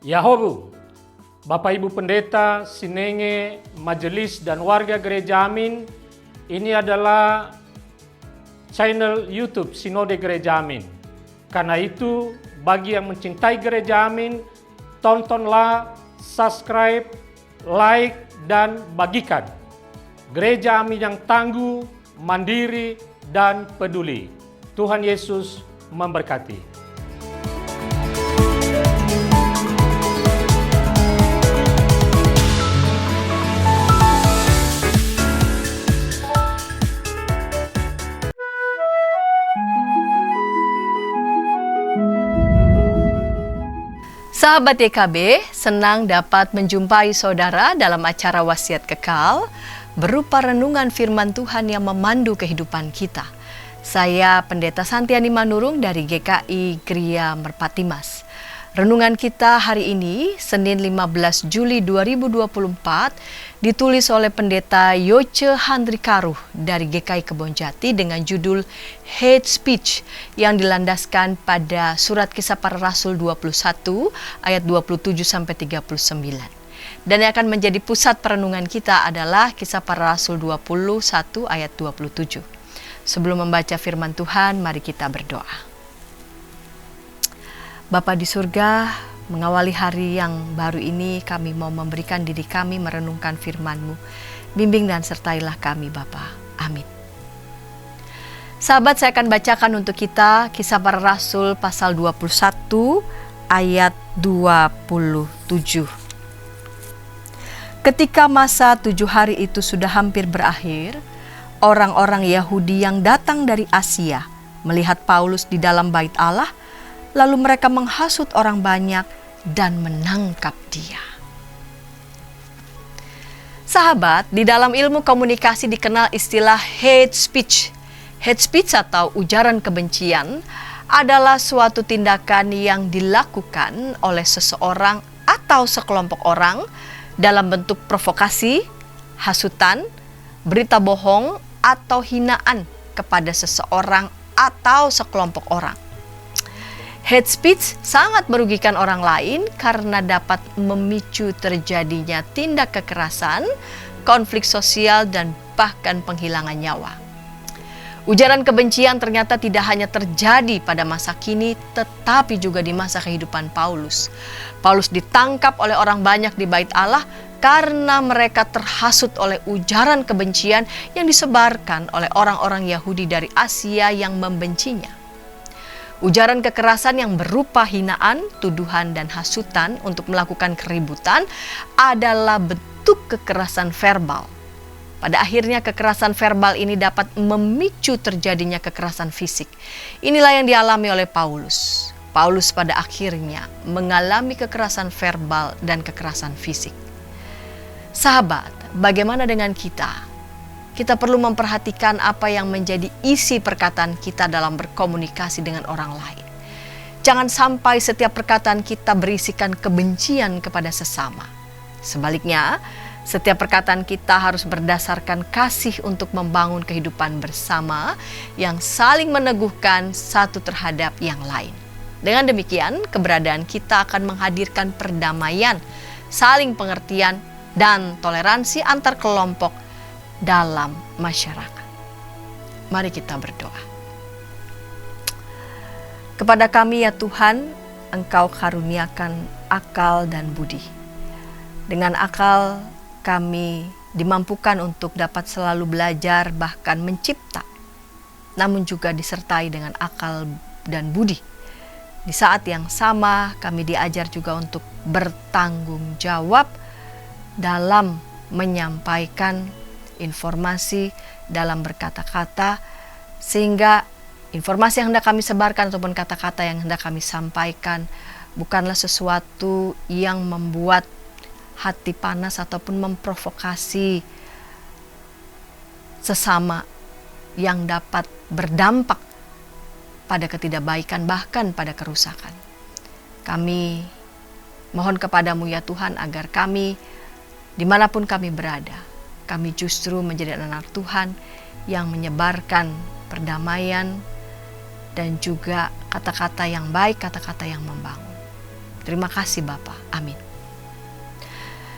Yahobu, Bapak Ibu Pendeta, Sinenge, Majelis dan warga Gereja Amin, ini adalah channel YouTube Sinode Gereja Amin. Karena itu, bagi yang mencintai Gereja Amin, tontonlah, subscribe, like, dan bagikan. Gereja Amin yang tangguh, mandiri, dan peduli. Tuhan Yesus memberkati. Sahabat YKB, senang dapat menjumpai saudara dalam acara Wasiat Kekal berupa renungan firman Tuhan yang memandu kehidupan kita. Saya Pendeta Santiani Manurung dari GKI Gria Merpati Mas. Renungan kita hari ini, Senin 15 Juli 2024, ditulis oleh Pendeta Yoce Handrikaruh dari GKI Kebonjati dengan judul Hate Speech yang dilandaskan pada Surat Kisah Para Rasul 21 ayat 27-39. Dan yang akan menjadi pusat perenungan kita adalah Kisah Para Rasul 21 ayat 27. Sebelum membaca firman Tuhan, mari kita berdoa. Bapa di surga, mengawali hari yang baru ini kami mau memberikan diri kami merenungkan firman-Mu. Bimbing dan sertailah kami Bapa. Amin. Sahabat, saya akan bacakan untuk kita Kisah Para Rasul pasal 21 ayat 27. Ketika masa 7 hari itu sudah hampir berakhir, orang-orang Yahudi yang datang dari Asia melihat Paulus di dalam bait Allah, lalu mereka menghasut orang banyak dan menangkap dia. Sahabat, di dalam ilmu komunikasi dikenal istilah hate speech. Hate speech atau ujaran kebencian adalah suatu tindakan yang dilakukan oleh seseorang atau sekelompok orang dalam bentuk provokasi, hasutan, berita bohong, atau hinaan kepada seseorang atau sekelompok orang. Hate speech sangat merugikan orang lain karena dapat memicu terjadinya tindak kekerasan, konflik sosial, dan bahkan penghilangan nyawa. Ujaran kebencian ternyata tidak hanya terjadi pada masa kini, tetapi juga di masa kehidupan Paulus. Paulus ditangkap oleh orang banyak di bait Allah karena mereka terhasut oleh ujaran kebencian yang disebarkan oleh orang-orang Yahudi dari Asia yang membencinya. Ujaran kekerasan yang berupa hinaan, tuduhan, dan hasutan untuk melakukan keributan adalah bentuk kekerasan verbal. Pada akhirnya kekerasan verbal ini dapat memicu terjadinya kekerasan fisik. Inilah yang dialami oleh Paulus. Paulus pada akhirnya mengalami kekerasan verbal dan kekerasan fisik. Sahabat, bagaimana dengan kita? Kita perlu memperhatikan apa yang menjadi isi perkataan kita dalam berkomunikasi dengan orang lain. Jangan sampai setiap perkataan kita berisikan kebencian kepada sesama. Sebaliknya, setiap perkataan kita harus berdasarkan kasih untuk membangun kehidupan bersama yang saling meneguhkan satu terhadap yang lain. Dengan demikian, keberadaan kita akan menghadirkan perdamaian, saling pengertian, dan toleransi antar kelompok dalam masyarakat. Mari kita berdoa. Kepada kami ya Tuhan, Engkau karuniakan akal dan budi. Dengan akal kami dimampukan untuk dapat selalu belajar bahkan mencipta, namun juga disertai dengan akal dan budi. Di saat yang sama kami diajar juga untuk bertanggung jawab dalam menyampaikan informasi, dalam berkata-kata, sehingga informasi yang hendak kami sebarkan ataupun kata-kata yang hendak kami sampaikan bukanlah sesuatu yang membuat hati panas ataupun memprovokasi sesama yang dapat berdampak pada ketidakbaikan bahkan pada kerusakan. Kami mohon kepadamu ya Tuhan agar kami dimanapun kami berada, kami justru menjadi anak Tuhan yang menyebarkan perdamaian dan juga kata-kata yang baik, kata-kata yang membangun. Terima kasih Bapa. Amin.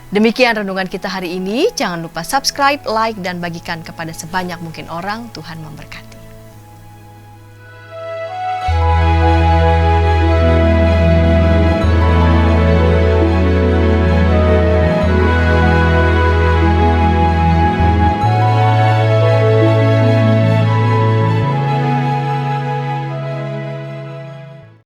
Demikian renungan kita hari ini. Jangan lupa subscribe, like, dan bagikan kepada sebanyak mungkin orang. Tuhan memberkati.